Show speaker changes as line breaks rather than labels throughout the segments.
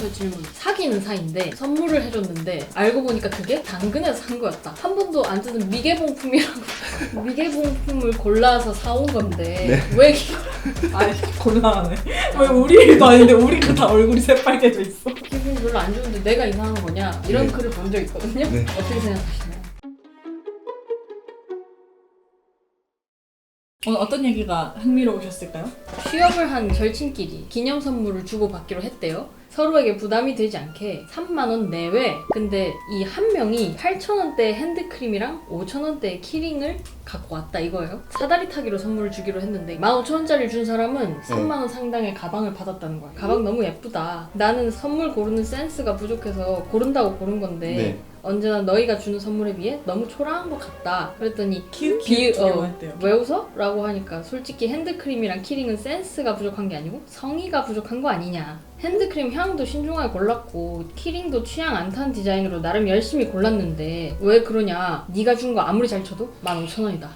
저 질문. 사귀는 사이인데 선물을 해줬는데 알고 보니까 그게 당근에서 산 거였다. 한 번도 안 쓰는 미개봉품이라고 미개봉품을 골라서 사온 건데
네.
왜 이걸
아이 곤란하네. 왜 우리 일도 아닌데 우리가 다 얼굴이 새빨개져 있어.
기분이 별로 안 좋은데 내가 이상한 거냐? 이런
네.
글을 본 적 있거든요.
네.
어떻게 생각하시나요?
오늘 어떤 얘기가 흥미로우셨을까요?
취업을 한 절친끼리 기념 선물을 주고받기로 했대요. 서로에게 부담이 되지 않게 3만원 내외. 근데 이 한 명이 8,000원대 핸드크림이랑 5,000원대 키링을 갖고 왔다 이거예요. 사다리 타기로 선물을 주기로 했는데 15,000원짜리 준 사람은 3만원 상당의 가방을 받았다는 거야. 가방 너무 예쁘다. 나는 선물 고르는 센스가 부족해서 고른다고 고른 건데
네.
언제나 너희가 주는 선물에 비해 너무 초라한 것 같다. 그랬더니
키읔 했대요.
왜 웃어? 라고 하니까 솔직히 핸드크림이랑 키링은 센스가 부족한 게 아니고 성의가 부족한 거 아니냐. 핸드크림 향도 신중하게 골랐고 키링도 취향 안 타는 디자인으로 나름 열심히 골랐는데 왜 그러냐. 네가 준 거 아무리 잘 쳐도 15,000원이다.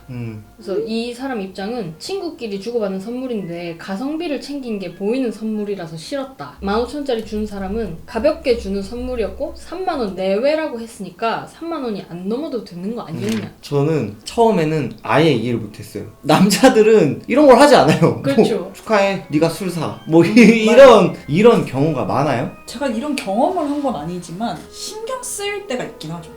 그래서 이 사람 입장은 친구끼리 주고받는 선물인데 가성비를 챙긴 게 보이는 선물이라서 싫었다. 15,000원짜리 준 사람은 가볍게 주는 선물이었고 3만원 내외라고 했으니까 3만원이 안 넘어도 되는 거 아니었냐.
저는 처음에는 아예 이해를 못했어요. 남자들은 이런 걸 하지 않아요.
그렇죠.
뭐, 축하해, 네가 술 사. 뭐 이런 경우가 많아요.
제가 이런 경험을 한 건 아니지만 신경 쓰일 때가 있긴 하죠.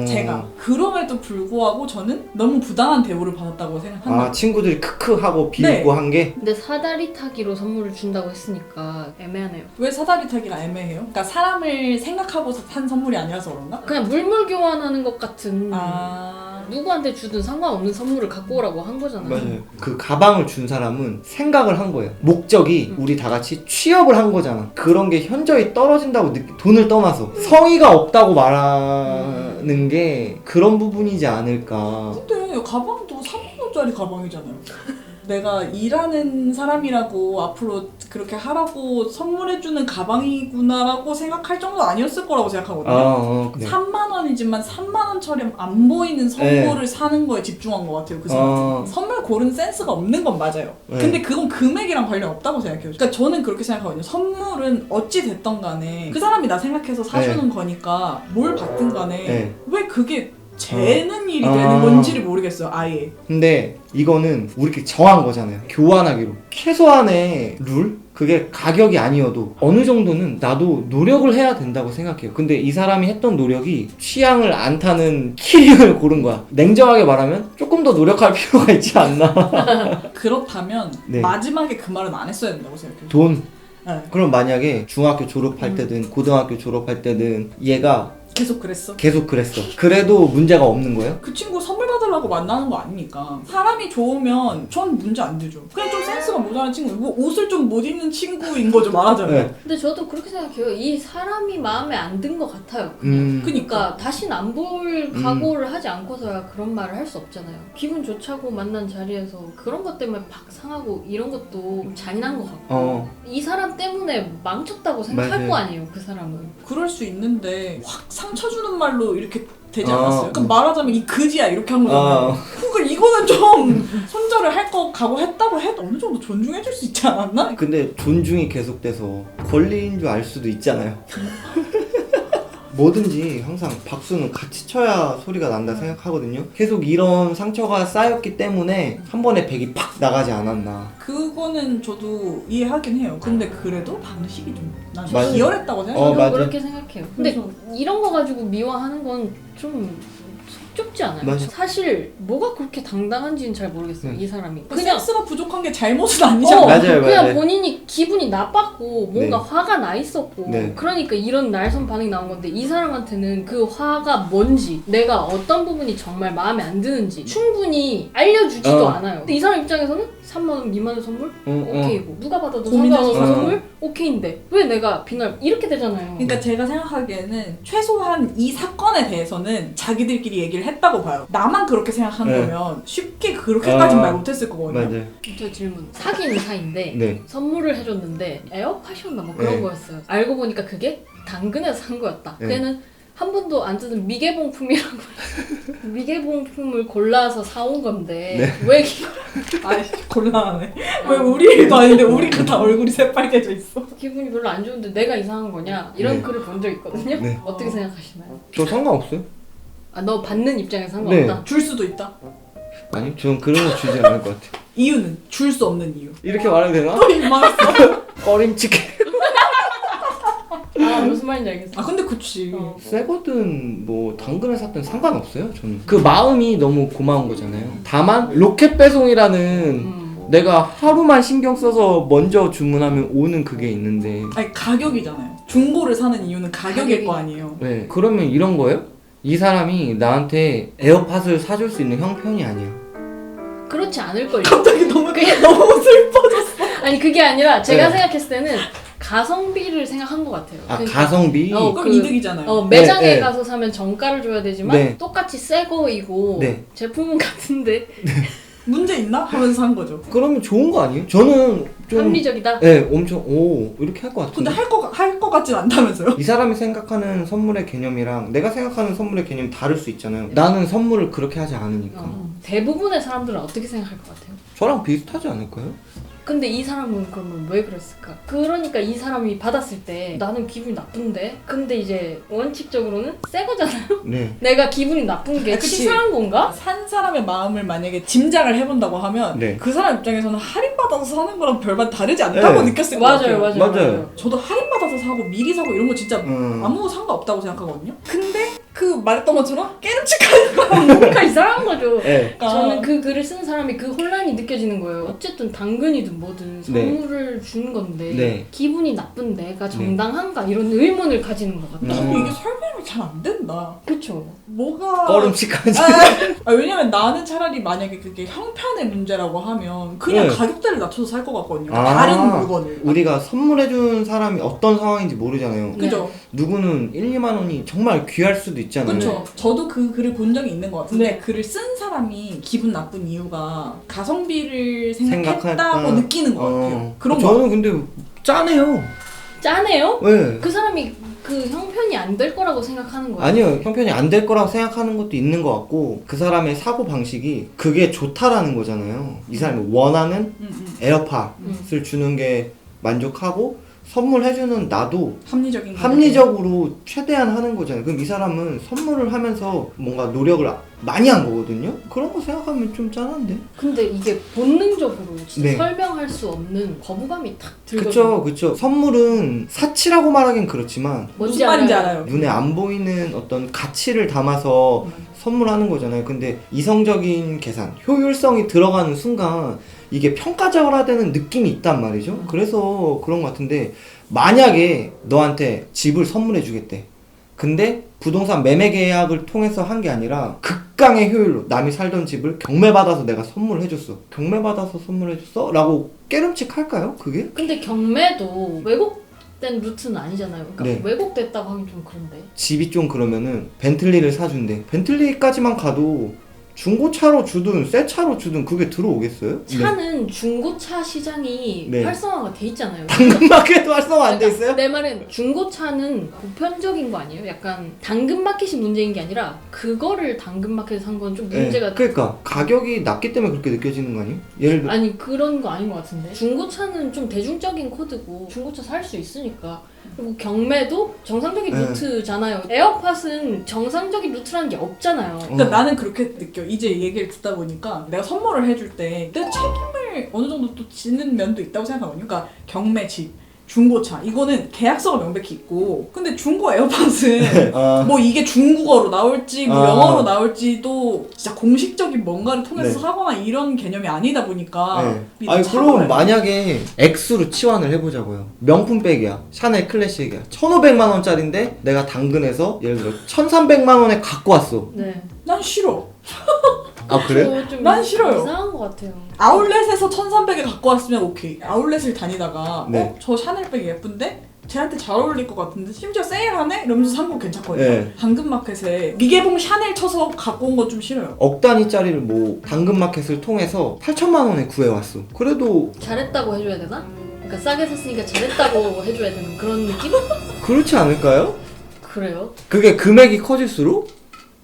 제가 그럼에도 불구하고 저는 너무 부당한 대우를 받았다고 생각한다.
친구들이 크크 하고 비웃고
네.
한 게.
근데 사다리 타기로 선물을 준다고 했으니까 애매하네요.
왜 사다리 타기가 애매해요? 그러니까 사람을 생각하고 산 선물이 아니라서 그런가?
그냥 물물 교환하는 것 같은
아...
누구한테 주든 상관없는 선물을 갖고 오라고 한 거잖아요.
맞아요. 그 가방을 준 사람은 생각을 한 거예요. 목적이 우리 다 같이 취업을 한 거잖아. 그런 게 현저히 떨어진다고 돈을 떠나서 성의가 없다고 말하는 게 그런 부분이지 않을까.
근데 가방도 3만원짜리 가방이잖아요. 내가 일하는 사람이라고 앞으로 그렇게 하라고 선물해주는 가방이구나라고 생각할 정도는 아니었을 거라고 생각하거든요.
네.
3만 원이지만 3만 원처럼 안 보이는 선물을 사는 거에 집중한 것 같아요. 그 사람. 선물 고른 센스가 없는 건 맞아요.
네.
근데 그건 금액이랑 관련 없다고 생각해요. 그러니까 저는 그렇게 생각하거든요. 선물은 어찌 됐던 간에 그 사람이 나 생각해서 사주는 거니까 뭘 받든 간에 왜 그게 재는 일이 되는 건지를 모르겠어요. 아예.
근데 이거는 우리끼리 정한 거잖아요. 교환하기로. 최소한의 룰? 그게 가격이 아니어도 어느 정도는 나도 노력을 해야 된다고 생각해요. 근데 이 사람이 했던 노력이 취향을 안 타는 키링을 고른 거야. 냉정하게 말하면 조금 더 노력할 필요가 있지 않나.
그렇다면
네.
마지막에 그 말은 안 했어야 된다고 생각해요.
돈.
네.
그럼 만약에 중학교 졸업할 때든 고등학교 졸업할 때든 얘가
계속 그랬어.
계속 그랬어. 그래도 문제가 없는 거예요?
그 친구 선물 받으려고 만나는 거 아니니까. 사람이 좋으면 전 문제 안 되죠. 그냥 좀 센스가 모자란 친구, 뭐 옷을 좀 못 입는 친구인 거죠, 말하자면.
네.
근데 저도 그렇게 생각해요. 이 사람이 마음에 안 든 것 같아요. 그냥.
그니까.
다시는 안 볼 각오를 하지 않고서야 그런 말을 할 수 없잖아요. 기분 좋자고 만난 자리에서 그런 것 때문에 박 상하고 이런 것도 좀 잔인한 것 같고 이 사람 때문에 망쳤다고 생각할
맞아요.
거 아니에요, 그 사람은.
그럴 수 있는데 확 상처 주는 말로 이렇게 되지 않았어요. 그럼 말하자면 이 그지야 이렇게 한 거잖아요. 그러니까 이거는 좀 손절을 할 거 각오했다고 해도 어느 정도 존중해줄 수 있지 않았나?
근데 존중이 계속돼서 권리인 줄 알 수도 있잖아요. 뭐든지 항상 박수는 같이 쳐야 소리가 난다 생각하거든요. 계속 이런 상처가 쌓였기 때문에 한 번에 백이 팍 나가지 않았나.
그거는 저도 이해하긴 해요. 근데 그래도 방식이 난
맞아요.
기열했다고 생각해요.
저도
맞아.
그렇게 생각해요. 근데
그래서-
이런 거 가지고 미워하는 건 좀 속좁지 않아요?
맞아.
사실 뭐가 그렇게 당당한지는 잘 모르겠어요. 이 사람이
그냥 센스가 부족한 게 잘못은 아니잖아요.
맞아요,
그냥
맞아요.
본인이 기분이 나빴고 뭔가
네.
화가 나 있었고
네.
그러니까 이런 날선 반응이 나온 건데 이 사람한테는 그 화가 뭔지 내가 어떤 부분이 정말 마음에 안 드는지 충분히 알려주지도 않아요. 근데 이 사람 입장에서는 3만 원 미만의 선물? 오케이고 누가 받아도
고민해서
상관없는 선물? 오케이인데 왜 내가 비날 이렇게 되잖아요.
그러니까 제가 생각하기에는 최소한 이 사건에 대해서는 자기들끼리 얘기를 했다고 봐요. 나만 그렇게 생각한
네.
거면 쉽게 그렇게까지는 말 못했을 거거든요.
맞아요.
저 질문. 사귀는 사이인데
네.
선물을 해줬는데 에어팟이었나 뭐 그런
네.
거였어요. 알고 보니까 그게 당근에서 산 거였다.
네.
그때는 한 번도 안 뜯은 미개봉품이라고 미개봉품을 골라서 사온 건데
네.
왜
아이 곤란하네. 왜 우리 일도 아닌데 우리가 다 얼굴이 새빨개져 있어.
기분이 별로 안 좋은데 내가 이상한 거냐 이런
네.
글을 본 적 있거든요.
네.
어떻게 생각하시나요?
저 상관없어요.
아 너 받는 입장에서 상관없다.
줄 수도 있다.
아니 저는 그런 거 주지 않을 것 같아요.
이유는 줄 수 없는 이유.
이렇게 말해도 되나?
또 민망했어.
꺼림칙해.
아 무슨 말인지 알겠어.
아 근데 그치.
새거든 뭐 당근을 샀든 상관없어요 저는. 그 마음이 너무 고마운 거잖아요. 다만 로켓 배송이라는 내가 하루만 신경 써서 먼저 주문하면 오는 그게 있는데
아니 가격이잖아요. 중고를 사는 이유는 가격일 거 아니에요.
네 그러면 이런 거예요? 이 사람이 나한테 에어팟을 사줄 수 있는 형편이 아니야.
그렇지 않을걸요.
갑자기 너무 너무 슬퍼졌어.
아니 그게 아니라 제가
네.
생각했을 때는 가성비를 생각한 것 같아요.
아
그러니까
가성비?
그럼
그-
이득이잖아요.
매장에
네, 네.
가서 사면 정가를 줘야 되지만
네.
똑같이 새 거이고
네.
제품은 같은데
문제 있나 하면서 산 거죠.
그러면 좋은 거 아니에요? 저는 좀
합리적이다.
네 엄청 오 이렇게 할 것
근데
같은데
할 거 같진 않다면서요?
이 사람이 생각하는 선물의 개념이랑 내가 생각하는 선물의 개념이 다를 수 있잖아요. 나는 선물을 그렇게 하지 않으니까.
대부분의 사람들은 어떻게 생각할 것 같아요?
저랑 비슷하지 않을까요?
근데 이 사람은 그러면 왜 그랬을까? 그러니까 이 사람이 받았을 때 나는 기분이 나쁜데 근데 이제 원칙적으로는 새 거잖아요?
네.
내가 기분이 나쁜 게
아, 그치.
치사한 건가?
산 사람의 마음을 만약에 짐작을 해본다고 하면
네.
그 사람 입장에서는 할인받아서 사는 거랑 별반 다르지 않다고
네.
느꼈을 것 같아요.
맞아요.
저도 할인받아서 사고 미리 사고 이런 거 진짜 아무 상관없다고 생각하거든요. 근데 그 말했던 것처럼 깨름칙한 거랑
뭔가 이상한 거죠.
네.
저는 그 글을 쓴 사람이 그 혼란이 느껴지는 거예요. 어쨌든 당근이든 뭐든
네.
선물을 주는 건데
네.
기분이 나쁜 내가 정당한가 이런 의문을 가지는 것 같아요.
나도 이게 설명이 잘 안 된다.
그쵸?
뭐가
꺼름칙하지.
왜냐면 나는 차라리 만약에 그게 형편의 문제라고 하면 그냥
네.
가격대를 낮춰서 살 것 같거든요.
아.
다른 물건을.
우리가 선물해준 사람이 어떤 상황인지 모르잖아요.
네.
그죠?
누구는 1, 2만 원이 정말 귀할 수도 있잖아요.
그쵸. 저도 그 글을 본 적이 있는 것 같은데
네.
글을 쓴 사람이 기분 나쁜 이유가 가성비를 생각했다고
생각할까?
느끼는 것 같아요. 그런 거.
저는 근데 짜네요.
짜네요?
네.
그 사람이 그 형편이 안 될 거라고 생각하는 거예요.
아니요, 형편이 안 될 거라고 생각하는 것도 있는 것 같고 그 사람의 사고 방식이 그게 좋다라는 거잖아요. 이 사람이 원하는 에어팟을 주는 게 만족하고 선물해주는 나도
합리적인 거.
합리적으로 최대한 하는 거잖아요. 그럼 이 사람은 선물을 하면서 뭔가 노력을 많이 한 거거든요. 그런 거 생각하면 좀 짠한데.
근데 이게 본능적으로 진짜
네.
설명할 수 없는 거부감이 탁 들거든요.
그쵸. 선물은 사치라고 말하긴 그렇지만
무슨 말인지 알아요.
눈에 안 보이는 어떤 가치를 담아서 선물하는 거잖아요. 근데 이성적인 계산, 효율성이 들어가는 순간 이게 평가절하되는 느낌이 있단 말이죠. 그래서 그런 것 같은데 만약에 너한테 집을 선물해 주겠대. 근데 부동산 매매 계약을 통해서 한 게 아니라 극강의 효율로 남이 살던 집을 경매받아서 내가 선물해줬어. 경매받아서 선물해줬어? 라고 깨름칙 할까요? 그게?
근데 경매도 왜곡된 루트는 아니잖아요. 그러니까
네.
왜곡됐다고 하긴 좀 그런데.
집이 좀 그러면은 벤틀리를 사준대. 벤틀리까지만 가도 중고차로 주든 새 차로 주든 그게 들어오겠어요? 네.
차는 중고차 시장이
네.
활성화가 돼 있잖아요.
당근마켓도 활성화 안 돼 있어요?
내 말은 중고차는 보편적인 거 아니에요? 약간 당근마켓이 문제인 게 아니라 그거를 당근마켓에 산 건 좀 문제가
그러니까 가격이 낮기 때문에 그렇게 느껴지는 거 아니에요? 예를 들어
아니 그런 거 아닌 것 같은데 중고차는 좀 대중적인 코드고 중고차 살 수 있으니까 그리고 경매도 정상적인
네.
루트잖아요. 에어팟은 정상적인 루트라는 게 없잖아요.
그러니까 나는 그렇게 느껴. 이제 얘기를 듣다 보니까 내가 선물을 해줄 때 내 책임을 어느 정도 또 지는 면도 있다고 생각하거든요. 그러니까 경매, 집, 중고차 이거는 계약서가 명백히 있고 근데 중고 에어팟은 뭐 이게 중국어로 나올지 뭐 영어로 나올지도 진짜 공식적인 뭔가를 통해서
네.
사거나 이런 개념이 아니다 보니까
네. 아니
참아야
그럼
돼.
만약에 액수로 치환을 해보자고요. 명품백이야. 샤넬 클래식이야. 1,500만 원짜리인데 내가 당근에서 예를 들어 1,300만 원에 갖고 왔어.
네.
난 싫어.
아 그래?
좀
난 싫어요.
이상한 것 같아요.
아울렛에서 1,300에 갖고 왔으면 오케이. 아울렛을 다니다가
네.
저 샤넬백 예쁜데? 쟤한테 잘 어울릴 것 같은데 심지어 세일하네? 이러면서 산 거 괜찮거든요.
네.
당근마켓에 미개봉 샤넬 쳐서 갖고 온 건 좀 싫어요.
억 단위짜리를 뭐 당근마켓을 통해서 8천만 원에 구해왔어. 그래도
잘했다고 해줘야 되나? 그러니까 싸게 샀으니까 잘했다고 해줘야 되는 그런 느낌?
그렇지 않을까요?
그래요?
그게 금액이 커질수록?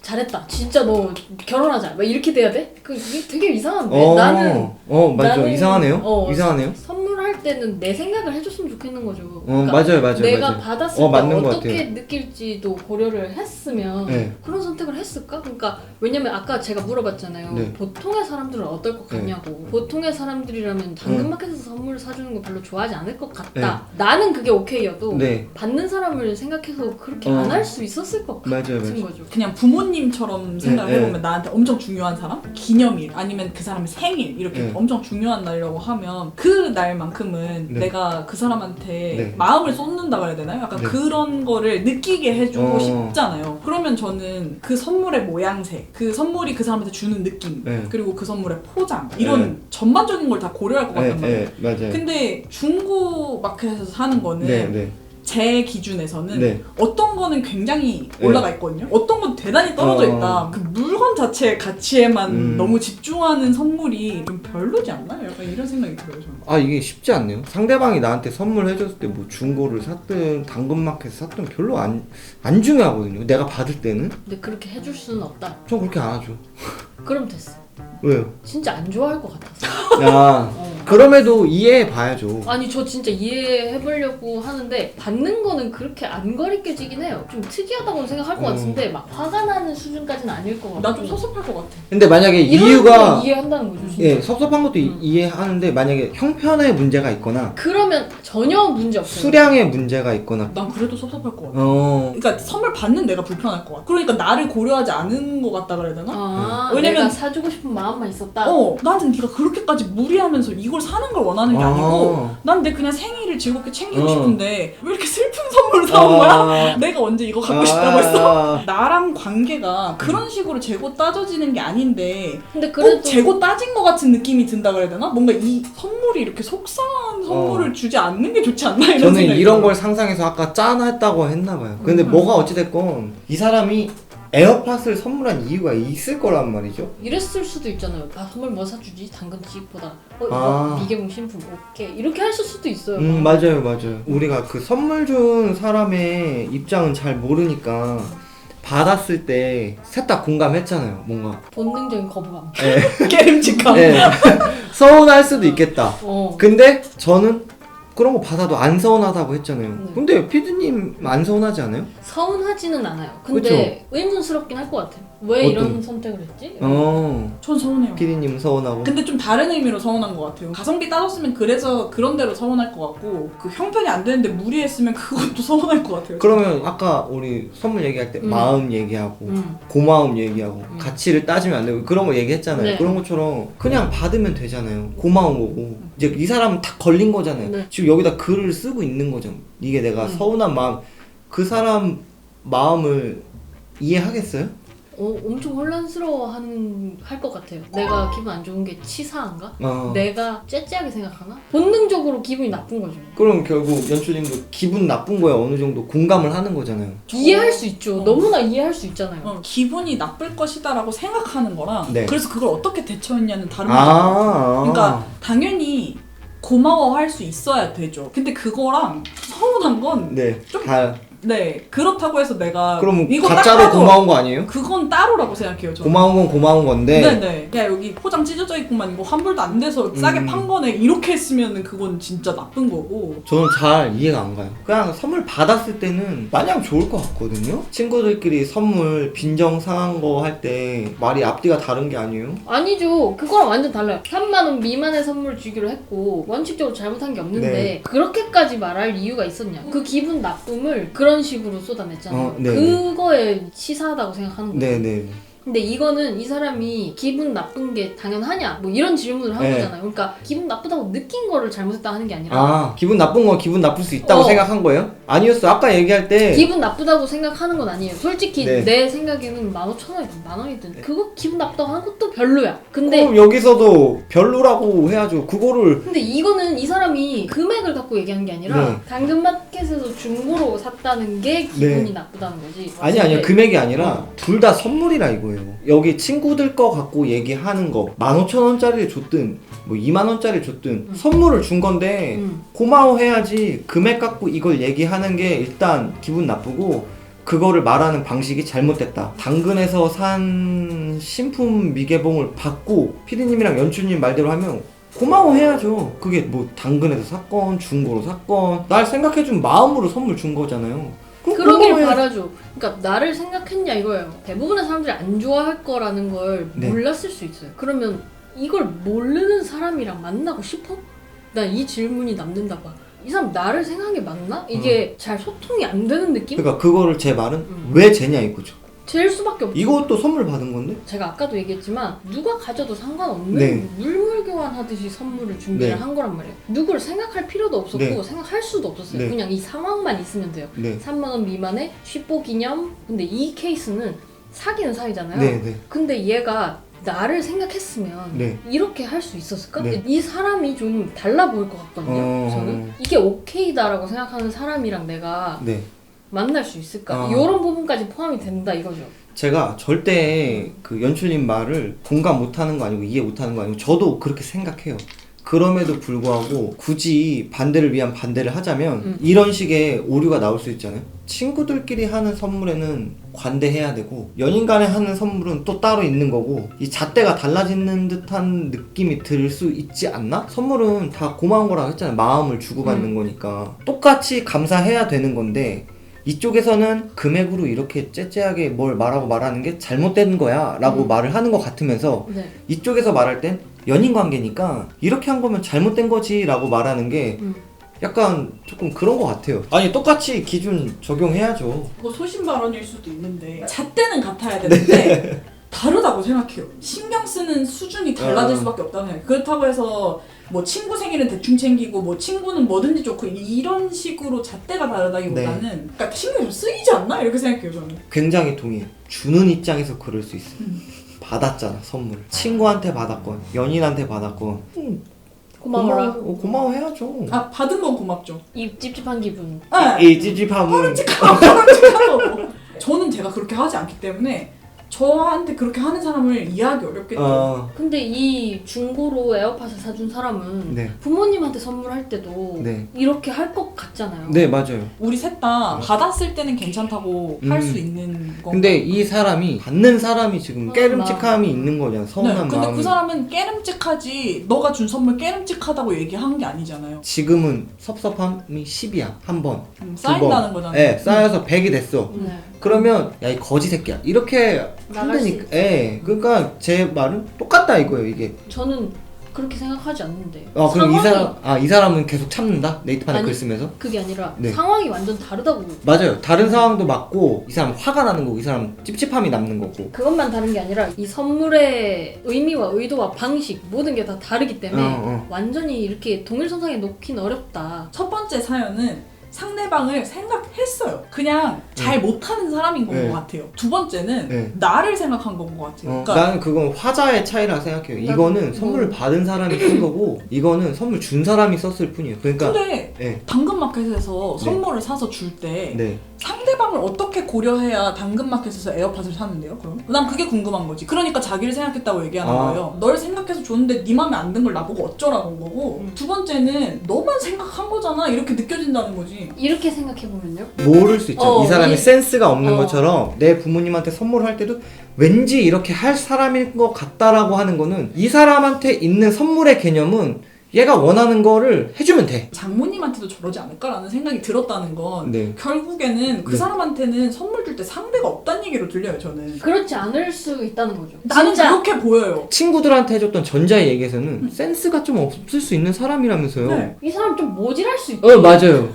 잘했다. 진짜 너 결혼하자. 막 이렇게 돼야 돼? 이게 되게 이상한데. 나는
맞아.
나는-
이상하네요. 이상하네요.
선물할 때는 내 생각을 해줬으면 좋겠는 거죠.
맞아요.
내가
맞아요.
받았을 때
맞는 것
어떻게
같아요.
느낄지도 고려를 했으면
네.
그런 선택을 했을까? 그러니까 왜냐면 아까 제가 물어봤잖아요.
네.
보통의 사람들은 어떨 것 같냐고. 보통의 사람들이라면 당근마켓에서 선물을 사주는 거 별로 좋아하지 않을 것 같다. 나는 그게 오케이여도
네.
받는 사람을 생각해서 그렇게 안 할 수 있었을 것 같은
맞아요.
거죠.
그냥 부모님처럼 생각을
네,
해보면 나한테 엄청 중요한 사람? 기념일 아니면 그 사람의 생일 이렇게
네.
엄청 중요한 날이라고 하면 그 날만큼은
네.
내가 그 사람한테
네.
마음을 쏟는다 그래야 되나요? 약간
네.
그런 거를 느끼게 해주고
어.
싶잖아요. 그러면 저는 그 선물의 모양새, 그 선물이 그 사람한테 주는 느낌,
네.
그리고 그 선물의 포장 이런
네.
전반적인 걸 다 고려할 것 같단 말이에요.
맞아요.
근데 중고 마켓에서 사는 거는
네.
제 기준에서는
네.
어떤 거는 굉장히
네.
올라가 있거든요. 어떤 건 대단히 떨어져 있다. 그 물건 자체의 가치에만 너무 집중하는 선물이 좀 별로지 않나요? 약간 이런 생각이 들어요. 저는.
이게 쉽지 않네요. 상대방이 나한테 선물해줬을 때 뭐 중고를 샀든 당근마켓에서 샀든 별로 안 중요하거든요. 내가 받을 때는.
근데 그렇게 해줄 수는 없다.
전 그렇게 안 하죠.
그럼 됐어.
왜요?
진짜 안 좋아할 것 같아서.
그럼에도 이해해봐야죠.
아니 저 진짜 이해해보려고 하는데 받는 거는 그렇게 안 거리껴지긴 해요. 좀 특이하다고 생각할 것 같은데 막 화가 나는 수준까지는 아닐 것 같고.
나 좀 섭섭할 것 같아.
근데 만약에
이런
이유가
거 이해한다는 거죠 진짜.
예, 섭섭한 것도 이해하는데 만약에 형편의 문제가 있거나
그러면 전혀 문제 없어요.
수량의 문제가 있거나
난 그래도 섭섭할 것 같아.
그러니까
선물 받는 내가 불편할 것 같아. 그러니까 나를 고려하지 않은 것 같다 그래야 되나?
왜냐면 내가 사주고 싶은 마음만 있었다.
나한테 네가 그렇게까지 무리하면서 이걸 사는 걸 원하는 게 아니고 난 내 그냥 생일을 즐겁게 챙기고 싶은데 왜 이렇게 슬픈 선물을 사온 거야? 내가 언제 이거 갖고 싶다고 했어? 나랑 관계가 그런 식으로 재고 따져지는 게 아닌데
근데 그래도
꼭 재고 따진 것 같은 느낌이 든다 그래야 되나? 뭔가 이 선물이 이렇게 속상한 선물을 주지 않는 게 좋지 않나? 이런
저는
생각이
이런
들어요.
걸 상상해서 아까 짠했다고 했나봐요. 근데 뭐가 어찌됐건 이 사람이 에어팟을 선물한 이유가 있을 거란 말이죠.
이랬을 수도 있잖아요. 선물 뭐 사주지? 당근집보다 이거 미개봉 신품 오케이 이렇게 하실 수도 있어요.
맞아요. 우리가 그 선물 준 사람의 입장은 잘 모르니까 받았을 때 셋 다 공감했잖아요. 뭔가
본능적인 거부감.
깨름직함.
서운할 수도 있겠다.
어.
근데 저는 그런 거 받아도 안 서운하다고 했잖아요.
네.
근데 피디님 안 서운하지 않아요?
서운하지는 않아요. 근데 의문스럽긴 할 것 같아요. 왜 이런 선택을 했지?
전 서운해요.
피디님 서운하고.
근데 좀 다른 의미로 서운한 것 같아요. 가성비 따졌으면 그래서 그런 대로 서운할 것 같고 그 형편이 안 되는데 무리했으면 그것도 서운할 것 같아요.
그러면 아까 우리 선물 얘기할 때 마음 얘기하고 고마움 얘기하고 가치를 따지면 안 되고 그런 거 얘기했잖아요.
네.
그런 것처럼 그냥 받으면 되잖아요. 고마운 거고 이제 이 사람은 딱 걸린 거잖아요.
네.
지금 여기다 글을 쓰고 있는 거죠. 이게 내가 서운한 마음 그 사람 마음을 이해하겠어요?
엄청 혼란스러워하는 할 것 같아요. 내가 기분 안 좋은 게 치사한가? 내가 째째하게 생각하나? 본능적으로 기분이 나쁜 거죠.
그럼 결국 연출님도 기분 나쁜 거에 어느 정도 공감을 하는 거잖아요.
이해할 수 있죠. 너무나 이해할 수 있잖아요.
기분이 나쁠 것이다라고 생각하는 거랑
네.
그래서 그걸 어떻게 대처했냐는 다른 거죠. 그러니까 당연히 고마워할 수 있어야 되죠. 근데 그거랑 서운한 건 좀
다
네, 그렇다고 해서 내가
그럼
이거
가짜로
딱 봐도
고마운 거 아니에요?
그건 따로라고 생각해요. 저는.
고마운 건 고마운 건데
네네. 야 여기 포장 찢어져 있구만 이거 환불도 안 돼서 싸게 판 거네 이렇게 했으면 그건 진짜 나쁜 거고.
저는 잘 이해가 안 가요. 그냥 선물 받았을 때는 마냥 좋을 것 같거든요. 친구들끼리 선물 빈정 상한 거 할 때 말이 앞뒤가 다른 게 아니에요?
아니죠. 그거랑 완전 달라요. 3만 원 미만의 선물 주기로 했고 원칙적으로 잘못한 게 없는데
네.
그렇게까지 말할 이유가 있었냐. 그 기분 나쁨을 그런 식으로 쏟아냈잖아요.
네.
그거에 치사하다고 생각하는 거죠.
네네.
근데 이거는 이 사람이 기분 나쁜 게 당연하냐 뭐 이런 질문을 한
네.
거잖아요. 그러니까 기분 나쁘다고 느낀 거를 잘못했다 하는 게 아니라
기분 나쁜 건 기분 나쁠 수 있다고 생각한 거예요? 아니었어. 아까 얘기할 때
기분 나쁘다고 생각하는 건 아니에요. 솔직히
네.
내 생각에는 15,000원이든 10,000원이든 그거 기분 나쁘다고 하는 것도 별로야. 근데
그럼 여기서도 별로라고 해야죠. 그거를
근데 이거는 이 사람이 금액을 갖고 얘기하는 게 아니라
네.
당근마켓에서 중고로 샀다는 게 기분이
네.
나쁘다는 거지.
아니요. 금액이 아니라 둘 다 선물이라 이거예요. 여기 친구들 거 갖고 얘기하는 거 15,000원짜리를 줬든 뭐 2만원짜리를 줬든 선물을 준 건데 고마워해야지. 금액 갖고 이걸 얘기하는 게 일단 기분 나쁘고 그거를 말하는 방식이 잘못됐다. 당근에서 산 신품 미개봉을 받고 피디님이랑 연출님 말대로 하면 고마워해야죠. 그게 뭐 당근에서 샀건 중고로 샀건 날 생각해준 마음으로 선물 준 거잖아요. 그럼
그러길
고마워해야지.
바라죠. 그러니까 나를 생각했냐 이거예요. 대부분의 사람들이 안 좋아할 거라는 걸
네.
몰랐을 수 있어요. 그러면 이걸 모르는 사람이랑 만나고 싶어? 난 이 질문이 남는다 봐. 이 사람 나를 생각한 게 맞나? 이게 잘 소통이 안 되는 느낌?
그러니까 그거를 제 말은 왜 쟤냐 이거죠.
잴 수밖에 없죠.
이것도 선물 받은 건데?
제가 아까도 얘기했지만 누가 가져도 상관없는
네.
물물 교환하듯이 선물을 준비를
네.
한 거란 말이에요. 누구를 생각할 필요도 없었고
네.
생각할 수도 없었어요.
네.
그냥 이 상황만 있으면 돼요.
네.
3만 원 미만의 쉬뽀 기념. 근데 이 케이스는 사귀는 사이잖아요.
네, 네.
근데 얘가 나를 생각했으면
네.
이렇게 할 수 있었을까?
네.
이 사람이 좀 달라 보일 것 같거든요. 저는 이게 오케이다라고 생각하는 사람이랑 내가
네.
만날 수 있을까?
어.
이런 부분까지 포함이 된다 이거죠.
제가 절대 그 연출님 말을 공감 못하는 거 아니고 이해 못하는 거 아니고 저도 그렇게 생각해요. 그럼에도 불구하고 굳이 반대를 위한 반대를 하자면 이런 식의 오류가 나올 수 있잖아요. 친구들끼리 하는 선물에는 관대해야 되고 연인 간에 하는 선물은 또 따로 있는 거고 이 잣대가 달라지는 듯한 느낌이 들 수 있지 않나? 선물은 다 고마운 거라고 했잖아요. 마음을 주고받는 거니까 똑같이 감사해야 되는 건데 이쪽에서는 금액으로 이렇게 째째하게 뭘 말하고 말하는 게 잘못된 거야 라고 말을 하는 것 같으면서
네.
이쪽에서 말할 땐 연인 관계니까 이렇게 한 거면 잘못된 거지 라고 말하는 게 약간 조금 그런 것 같아요. 아니 똑같이 기준 적용해야죠.
그거 소신 발언일 수도 있는데 잣대는 같아야 되는데 다르다고 생각해요. 신경 쓰는 수준이 달라질 수밖에 없다고 생각해요. 그렇다고 해서 뭐 친구 생일은 대충 챙기고 뭐 친구는 뭐든지 좋고 이런 식으로 잣대가 다르다기보다는 그러니까 신경 좀 쓰이지 않나? 이렇게 생각해요 저는.
굉장히 동의해요. 주는 입장에서 그럴 수 있어요. 받았잖아 선물을. 친구한테 받았건 연인한테 받았건
고마워라.
고마워해야죠.
아 받은 건 고맙죠.
이 찝찝한 기분.
네.
이 찝찝함은
끔찍하고 저는 제가 그렇게 하지 않기 때문에 저한테 그렇게 하는 사람을 이해하기 어렵겠죠.
근데 이 중고로 에어팟을 사준 사람은
네.
부모님한테 선물할 때도
네.
이렇게 할 것 같잖아요.
네 맞아요.
우리 셋 다 받았을 때는 괜찮다고 할 수 있는 거.
근데 이 사람이 받는 사람이 지금 깨름직함이 있는 거잖아. 서운한
근데
마음이.
그 사람은 깨름직하지 너가 준 선물 깨름직하다고 얘기한 게 아니잖아요.
지금은 섭섭함이 10이야. 한 번.
쌓인다는 거잖아요.
네, 쌓여서 100이 됐어.
네.
그러면 야 이 거지 새끼야. 이렇게
나갈 수
한다니까. 예. 그러니까 제 말은 똑같다 이거예요, 이게.
저는 그렇게 생각하지 않는데.
그럼
상황이
이 사람은 계속 참는다? 네이트판에
아니,
글 쓰면서?
그게 아니라
네.
상황이 완전 다르다고.
맞아요. 다른 상황도 맞고 이 사람 화가 나는 거고 이 사람 찝찝함이 남는 거고.
그것만 다른 게 아니라 이 선물의 의미와 의도와 방식 모든 게 다 다르기 때문에 완전히 이렇게 동일선상에 놓긴 어렵다.
첫 번째 사연은 상대방을 생각했어요. 그냥 잘 못하는 사람인 건 것 같아요. 두 번째는 나를 생각한 건 것 같아요. 그러니까
나는 그건 화자의 차이라 생각해요. 이거는 선물을 받은 사람이 쓴 거고 이거는 선물 준 사람이 썼을 뿐이에요. 그러니까
근데 당근마켓에서 선물을 사서 줄 때
네.
상대방을 어떻게 고려해야 당근마켓에서 에어팟을 사는데요? 그럼? 난 그게 궁금한 거지. 그러니까 자기를 생각했다고 얘기하는 거예요. 널 생각해서 줬는데 네 맘에 안 든 걸 나보고 어쩌라고 한 거고 두 번째는 너만 생각한 거잖아 이렇게 느껴진다는 거지.
이렇게 생각해보면요.
모를 수 있죠. 이 사람이 센스가 없는
어.
것처럼 내 부모님한테 선물할 때도 왠지 이렇게 할 사람일 것 같다라고 하는 거는 이 사람한테 있는 선물의 개념은 얘가 원하는 거를 해주면 돼.
장모님한테도 저러지 않을까라는 생각이 들었다는 건
네.
결국에는 그 사람한테는 선물 줄 때 상대가 없다는 얘기로 들려요 저는.
그렇지 않을 수 있다는 거죠.
나는
진짜
그렇게 보여요.
친구들한테 해줬던 전자의 얘기에서는 센스가 좀 없을 수 있는 사람이라면서요.
네.
이 사람 좀 모질할 수 있지.
맞아요.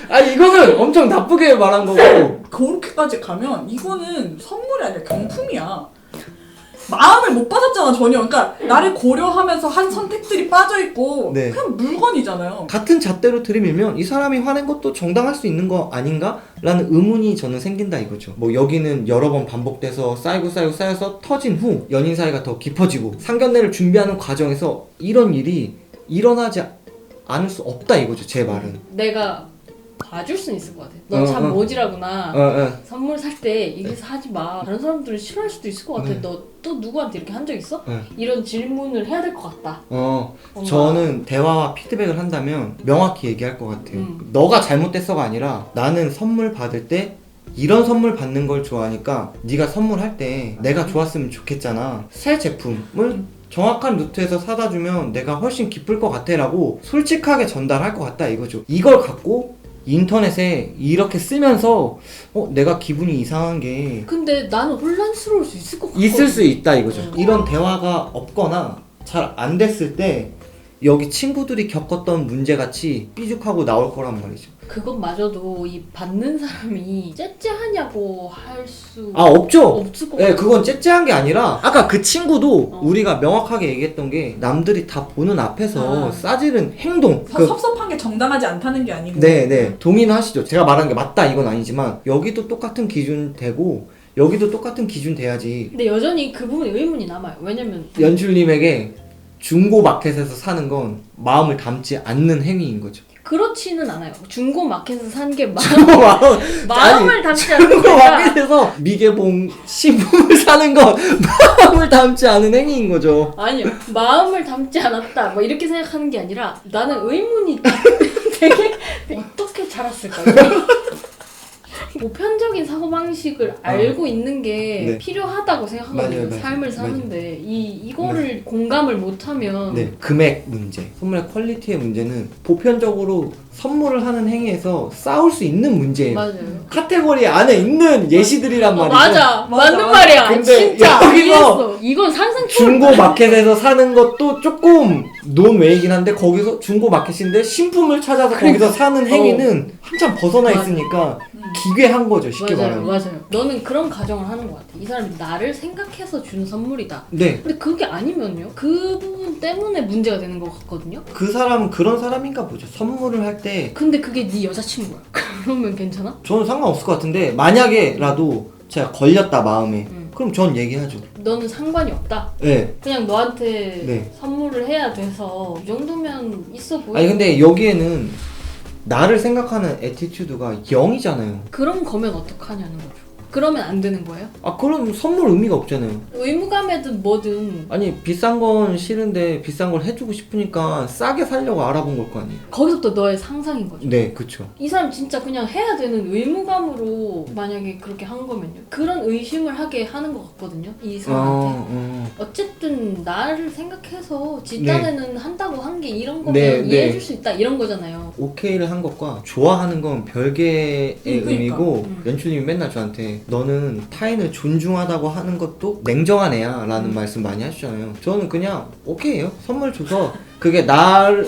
아니 이거는 엄청 나쁘게 말한 거고.
그렇게까지 가면 이거는 선물이 아니라 경품이야. 마음을 못 받았잖아 전혀. 그러니까 나를 고려하면서 한 선택들이 빠져있고
네.
그냥 물건이잖아요.
같은 잣대로 들이밀면 이 사람이 화낸 것도 정당할 수 있는 거 아닌가? 라는 의문이 저는 생긴다 이거죠. 뭐 여기는 여러 번 반복돼서 쌓여서 터진 후 연인 사이가 더 깊어지고 상견례를 준비하는 과정에서 이런 일이 일어나지 않을 수 없다 이거죠. 제 말은.
내가 봐줄 수는 있을 것 같아. 너 참 모질하구나. 선물 살 때 이게 사지 마. 다른 사람들은 싫어할 수도 있을 것 같아. 너 또 누구한테 이렇게 한 적 있어? 이런 질문을 해야 될 것 같다.
저는 대화와 피드백을 한다면 명확히 얘기할 것 같아요. 너가 잘못됐어가 아니라 나는 선물 받을 때 이런 선물 받는 걸 좋아하니까 네가 선물할 때 내가 좋았으면 좋겠잖아. 새 제품을 정확한 루트에서 사다 주면 내가 훨씬 기쁠 것 같아 라고 솔직하게 전달할 것 같다 이거죠. 이걸 갖고 인터넷에 이렇게 쓰면서 내가 기분이 이상한 게
근데 나는 혼란스러울 수 있을 것 같거든.
있을 수 있다 이거죠. 이런 대화가 없거나 잘 안 됐을 때 여기 친구들이 겪었던 문제같이 삐죽하고 나올 거란 말이죠.
그것마저도 이 받는 사람이 째째하냐고 할 수
없죠.
없을 것 같아.
네, 그건 째째한 게 아니라 아까 그 친구도 우리가 명확하게 얘기했던 게 남들이 다 보는 앞에서 싸지른 행동.
섭섭한 게 정당하지 않다는 게 아니고.
네. 동의하시죠. 제가 말한 게 맞다 이건 아니지만 여기도 똑같은 기준 되고 여기도 똑같은 기준 돼야지.
근데 여전히 그 부분에 의문이 남아요. 왜냐면
연출님에게 중고 마켓에서 사는 건 마음을 담지 않는 행위인 거죠.
그렇지는 않아요. 중고 마켓에서 산 게
중고
마음을 담지 않는
중고
거야.
마켓에서 미개봉 신품을 사는 건 마음을 담지 않은 행위인 거죠.
아니요. 마음을 담지 않았다. 뭐 이렇게 생각하는 게 아니라 나는 의문이 되게 어떻게 자랐을까요? 보편적인 사고방식을 알고 있는 게
네.
필요하다고 생각하거든요.
맞아요.
삶을 사는데 이거를 공감을 못하면
네, 금액 문제, 선물의 퀄리티의 문제는 보편적으로 선물을 하는 행위에서 싸울 수 있는 문제예요.
맞아요.
카테고리 안에 있는 예시들이란 말이죠.
맞아. 맞는
맞아.
말이야.
근데
진짜
여기서
이해했어. 이건 상상
중고 마켓에서 사는 것도 조금 논외이긴 한데 거기서 중고 마켓인데 신품을 찾아서 거기서 사는 행위는 한참 벗어나
맞아.
있으니까 기괴한 거죠, 쉽게 말하면.
맞아요. 너는 그런 가정을 하는 것 같아. 이 사람이 나를 생각해서 준 선물이다.
네.
근데 그게 아니면요? 그 부분 때문에 문제가 되는 것 같거든요?
그 사람은 그런 사람인가 보죠. 선물을 할 때
근데 그게 네 여자친구야. 그러면 괜찮아?
저는 상관없을 것 같은데 만약에라도 제가 걸렸다 마음에 그럼 전 얘기하죠.
너는 상관이 없다.
네.
그냥 너한테
네.
선물을 해야 돼서 이 정도면 있어 보여.
아니 근데 여기에는 나를 생각하는 애티튜드가 0이잖아요.
그런 거면 어떡하냐는 거죠. 그러면 안 되는 거예요?
그럼 선물 의미가 없잖아요.
의무감이든 뭐든
아니 비싼 건 싫은데 비싼 걸 해주고 싶으니까 싸게 살려고 알아본 걸 거 아니에요.
거기서부터 너의 상상인 거죠.
네, 그쵸.
이 사람 진짜 그냥 해야 되는 의무감으로 만약에 그렇게 한 거면요. 그런 의심을 하게 하는 것 같거든요. 이 사람한테. 어쨌든 나를 생각해서 지 딴에는 한다고 한 게 이런 거면
네,
이해해줄 수 있다 이런 거잖아요.
오케이를 한 것과 좋아하는 건 별개의
그러니까.
의미고 연출님이 맨날 저한테 너는 타인을 존중하다고 하는 것도 냉정한 애야 라는 말씀 많이 하시잖아요. 저는 그냥 오케이예요. 선물 줘서 그게 날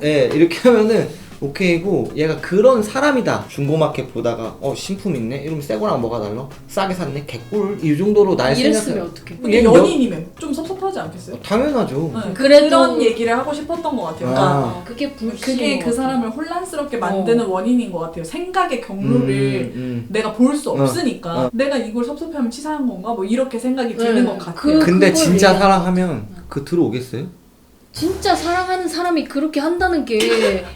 이렇게 하면은 오케이고 얘가 그런 사람이다. 중고마켓 보다가 신품 있네? 이러면 새 거랑 뭐가 달라? 싸게 샀네? 개꿀? 이 정도로 날
이랬으면
생각해.
어떡해.
근데 연인이면 좀 섭섭하지 않겠어요?
당연하죠.
네,
그래도-
그런 얘기를 하고 싶었던 것 같아요. 그러니까
그게 불신인
그게
것
그
같아요.
사람을 혼란스럽게 만드는 원인인 것 같아요. 생각의 경로를 내가 볼 수 없으니까 내가 이걸 섭섭해하면 치사한 건가? 뭐 이렇게 생각이 드는 것 같아요.
근데
그걸
진짜
얘기하는
사랑하면 그 들어오겠어요?
진짜 사랑하는 사람이 그렇게 한다는 게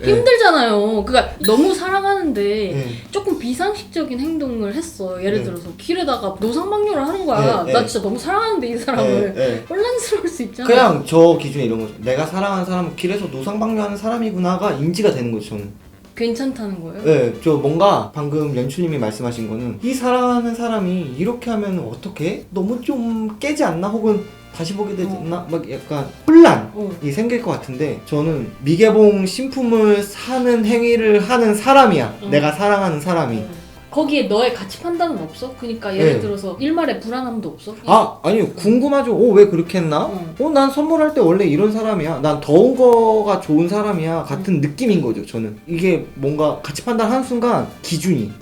힘들잖아요. 그러니까 너무 사랑하는데 조금 비상식적인 행동을 했어. 예를 들어서 길에다가 노상방뇨를 하는 거야. 나 진짜 너무 사랑하는데 이 사람을 혼란스러울 수 있잖아.
그냥 저 기준에 이런 거죠. 내가 사랑하는 사람은 길에서 노상방뇨하는 사람이구나가 인지가 되는 거죠, 저는.
괜찮다는 거예요?
네, 저 뭔가 방금 연출님이 말씀하신 거는 이 사랑하는 사람이 이렇게 하면 어떻게? 너무 좀 깨지 않나? 혹은 다시 보게 되지 않나? 막 약간 혼란이 생길 것 같은데 저는 미개봉 신품을 사는 행위를 하는 사람이야. 내가 사랑하는 사람이.
거기에 너의 가치 판단은 없어? 그러니까 예를 들어서 일말의 불안함도 없어?
아니요. 궁금하죠. 왜 그렇게 했나? 난 선물할 때 원래 이런 사람이야. 난 더운 거가 좋은 사람이야. 같은 느낌인 거죠, 저는. 이게 뭔가 가치 판단하는 순간 기준이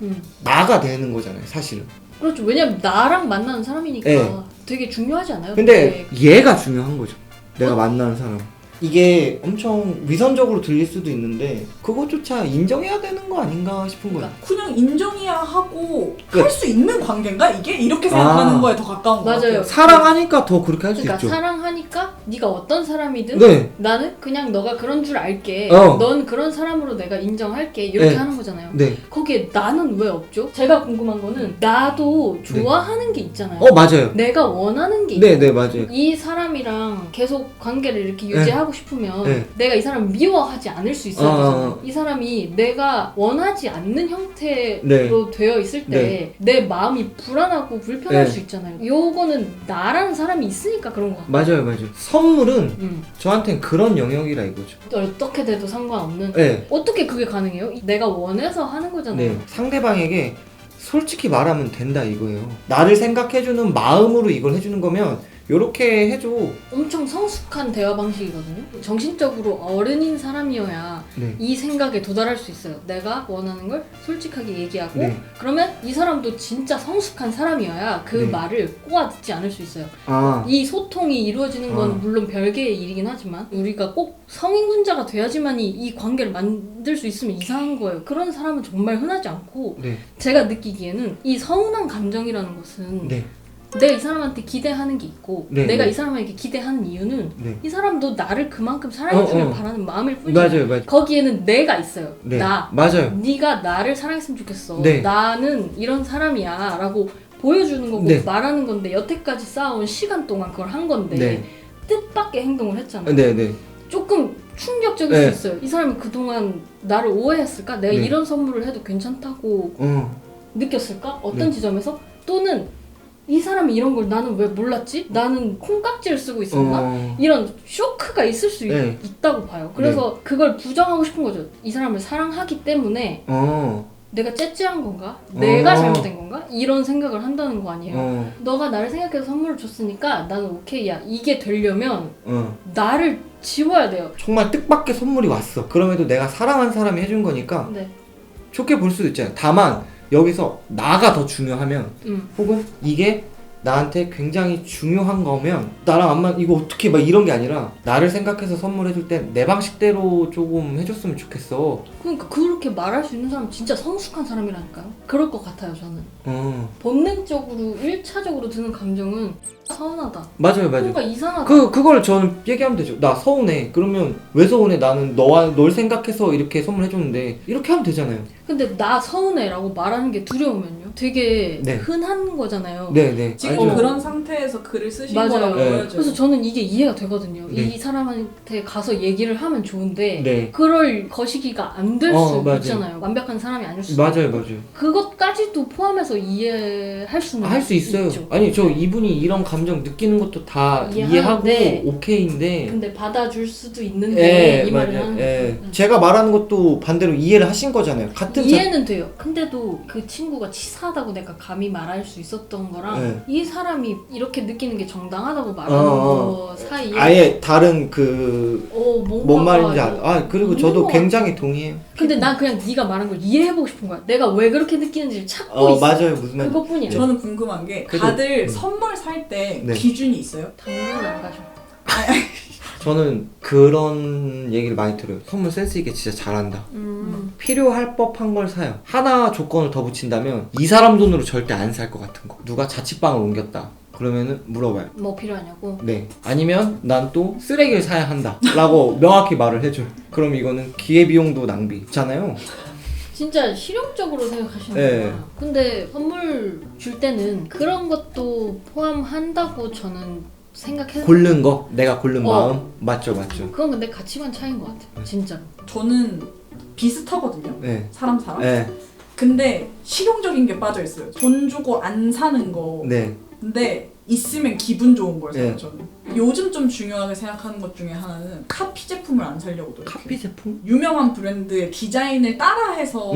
나가 되는 거잖아요, 사실은.
그렇죠. 왜냐면 나랑 만나는 사람이니까 되게 중요하지 않아요?
근데 얘가 중요한 거죠. 내가 만나는 사람. 이게 엄청 위선적으로 들릴 수도 있는데 그것조차 인정해야 되는 거 아닌가 싶은 거예요.
그냥 인정해야 하고
끝.
할 수 있는 관계인가? 이게? 이렇게 생각하는 거에 더 가까운 것
맞아요.
같아요.
사랑하니까 더 그렇게 할 수
그러니까
있죠.
사랑하니까 네가 어떤 사람이든
네.
나는 그냥 너가 그런 줄 알게
어.
넌 그런 사람으로 내가 인정할게 이렇게
네.
하는 거잖아요.
네.
거기에 나는 왜 없죠? 제가 궁금한 거는 나도 좋아하는 게 있잖아요.
맞아요.
내가 원하는 게
네,
있잖아요.
네, 맞아요.
이 사람이랑 계속 관계를 이렇게 유지하고 싶으면
네.
내가 이 사람을 미워하지 않을 수 있어야
어.
되잖아요. 이 사람이 내가 원하지 않는 형태로
네.
되어 있을 때 내 마음이 불안하고 불편할 수 있잖아요. 요거는 나라는 사람이 있으니까 그런 거 같아요.
맞아요. 선물은 저한텐 그런 영역이라 이거죠.
어떻게 돼도 상관없는.
네.
어떻게 그게 가능해요? 내가 원해서 하는 거잖아요.
네. 상대방에게 솔직히 말하면 된다 이거예요. 나를 생각해주는 마음으로 이걸 해주는 거면 요렇게 해줘.
엄청 성숙한 대화 방식이거든요. 정신적으로 어른인 사람이어야
네.
이 생각에 도달할 수 있어요. 내가 원하는 걸 솔직하게 얘기하고
네.
그러면 이 사람도 진짜 성숙한 사람이어야 그
네.
말을 꼬아 듣지 않을 수 있어요.
아.
이 소통이 이루어지는 건 물론 별개의 일이긴 하지만 우리가 꼭 성인군자가 돼야지만이 이 관계를 만들 수 있으면 이상한 거예요. 그런 사람은 정말 흔하지 않고
네.
제가 느끼기에는 이 서운한 감정이라는 것은
네.
내가 이 사람한테 기대하는 게 있고
네,
내가
네.
이 사람에게 기대하는 이유는
네.
이 사람도 나를 그만큼 사랑해주길 바라는 마음일 뿐이에요.
맞아요.
거기에는 내가 있어요.
네.
나.
맞아요.
네가 나를 사랑했으면 좋겠어.
네.
나는 이런 사람이야 라고 보여주는 거고
네.
말하는 건데 여태까지 쌓아온 시간 동안 그걸 한 건데
네.
뜻밖의 행동을 했잖아요.
네, 네.
조금 충격적일
네.
수 있어요. 이 사람이 그동안 나를 오해했을까? 내가
네.
이런 선물을 해도 괜찮다고
어.
느꼈을까? 어떤
네.
지점에서? 또는 이 사람이 이런 걸 나는 왜 몰랐지? 나는 콩깍지를 쓰고 있었나? 이런 쇼크가 있을 수
네.
있다고 봐요. 그래서 그걸 부정하고 싶은 거죠. 이 사람을 사랑하기 때문에 내가 째째한 건가? 내가 잘못된 건가? 이런 생각을 한다는 거 아니에요. 너가 나를 생각해서 선물을 줬으니까 나는 오케이야. 이게 되려면 나를 지워야 돼요.
정말 뜻밖의 선물이 왔어. 그럼에도 내가 사랑한 사람이 해준 거니까
네.
좋게 볼 수도 있잖아요. 다만 여기서 나가 더 중요하면 혹은 이게 나한테 굉장히 중요한 거면 나랑 안 맞, 이거 어떻게 막 이런 게 아니라 나를 생각해서 선물해줄 땐 내 방식대로 조금 해줬으면 좋겠어.
그러니까 그렇게 말할 수 있는 사람 진짜 성숙한 사람이라니까요. 그럴 것 같아요 저는. 본능적으로 1차적으로 드는 감정은 서운하다.
맞아요.
뭔가 이상하다.
그걸 저는 얘기하면 되죠. 나 서운해. 그러면 왜 서운해? 나는 널 생각해서 이렇게 선물해줬는데 이렇게 하면 되잖아요.
근데 나 서운해라고 말하는 게 두려우면요. 되게
네.
흔한 거잖아요.
네네.
지금
알죠.
그런 상태에서 글을 쓰신
맞아요.
거라고
네.
보여줘요.
그래서 저는 이게 이해가 되거든요.
네.
이 사람한테 가서 얘기를 하면 좋은데
네.
그럴 거시기가 안 될 수
맞아요.
있잖아요. 완벽한 사람이 아닐 수
맞아요.
있고.
맞아요.
그것까지도 포함해서 이해할 수는
할 수 있어요.
있죠.
아니 저 이분이 이런 감정 느끼는 것도 다 이해하고
이해하는데
오케이인데
근데 받아줄 수도 있는데 이 말을 하는 거죠.
제가 말하는 것도 반대로 이해를 하신 거잖아요. 같은
이해는 돼요. 근데도 그 친구가 치사하다고 내가 감히 말할 수 있었던 거랑 이 사람이 이렇게 느끼는 게 정당하다고 말하는 거 사이에
아예 다른 뭔 말인지 그리고 저도 굉장히 동의해요.
근데 난 그냥 네가 말한 걸 이해해보고 싶은 거야. 내가 왜 그렇게 느끼는지를 찾고 있어.
맞아요. 무슨 말인지.
그것뿐이야.
저는 궁금한 게 다들 선물 살 때
네.
기준이 있어요?
당연히 안 가죠.
저는 그런 얘기를 많이 들어요. 선물 센스 있게 진짜 잘한다. 필요할 법한 걸 사요. 하나 조건을 더 붙인다면 이 사람 돈으로 절대 안 살 것 같은 거. 누가 자취방을 옮겼다. 그러면은 물어봐요.
뭐 필요하냐고?
네. 아니면 난 또 쓰레기를 사야 한다. 라고 명확히 말을 해줘요. 그럼 이거는 기회비용도 낭비잖아요.
진짜 실용적으로 생각하시는
네.
거야. 근데 선물 줄 때는 그런 것도 포함한다고 저는 생각해서
고른 거, 내가 고른 마음. 맞죠.
그건 근데 가치관 차이인 것 같아요. 진짜로.
저는 비슷하거든요.
네.
사람.
네.
근데 실용적인 게 빠져 있어요. 돈 주고 안 사는 거.
네.
근데 있으면 기분 좋은 걸 사요.
네.
저는. 요즘 좀 중요하게 생각하는 것 중에 하나는 카피 제품을 안 사려고 노력해요.
카피 제품?
유명한 브랜드의 디자인을 따라해서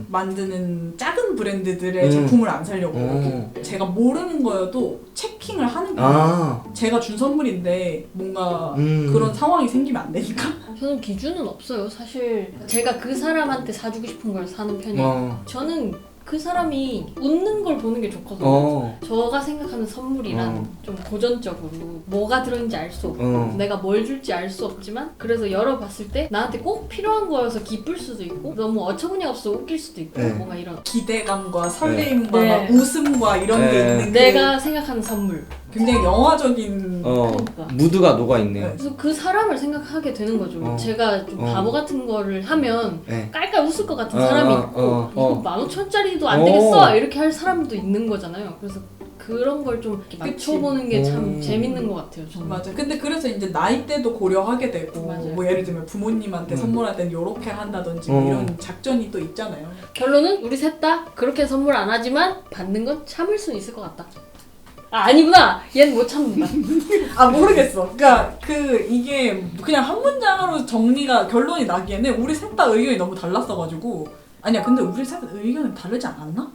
만드는 작은 브랜드들의 제품을 안 사려고 노력해요. 제가 모르는 거여도 체킹을 하는 거예요. 제가 준 선물인데 뭔가 그런 상황이 생기면 안 되니까.
저는 기준은 없어요. 사실 제가 그 사람한테 사주고 싶은 걸 사는 편이에요. 저는 그 사람이 웃는 걸 보는 게 좋거든요. 저가 생각하는 선물이란 좀 고전적으로 뭐가 들어있는지 알 수 없고 내가 뭘 줄지 알 수 없지만 그래서 열어봤을 때 나한테 꼭 필요한 거여서 기쁠 수도 있고 너무 어처구니 없어 웃길 수도 있고 뭔가 이런
기대감과 설레임과
네.
막 웃음과 이런 게 있는
내가 생각하는 선물
굉장히 영화적인
그러니까.
무드가 녹아있네요.
네.
그래서 그 사람을 생각하게 되는 거죠. 제가 좀 바보 같은 거를 하면
네.
깔깔 웃을 것 같은 사람이 있고 이거 15,000원짜리도 안
어.
되겠어 이렇게 할 사람도 있는 거잖아요. 그래서 그런 걸 좀
그치.
맞춰보는 게 참 재밌는 것 같아요. 저는.
맞아. 근데 그래서 이제 나이대도 고려하게 되고
맞아요.
뭐 예를 들면 부모님한테 선물할 땐 요렇게 한다든지 뭐 이런 작전이 또 있잖아요.
결론은 우리 셋 다 그렇게 선물 안 하지만 받는 건 참을 수 있을 것 같다. 아 아니구나. 얘는 못 참는다.
아 모르겠어. 그러니까 이게 그냥 한 문장으로 정리가 결론이 나기에는 우리 셋 다 의견이 너무 달랐어가지고 아니야. 근데 우리 셋 의견은 다르지 않았나?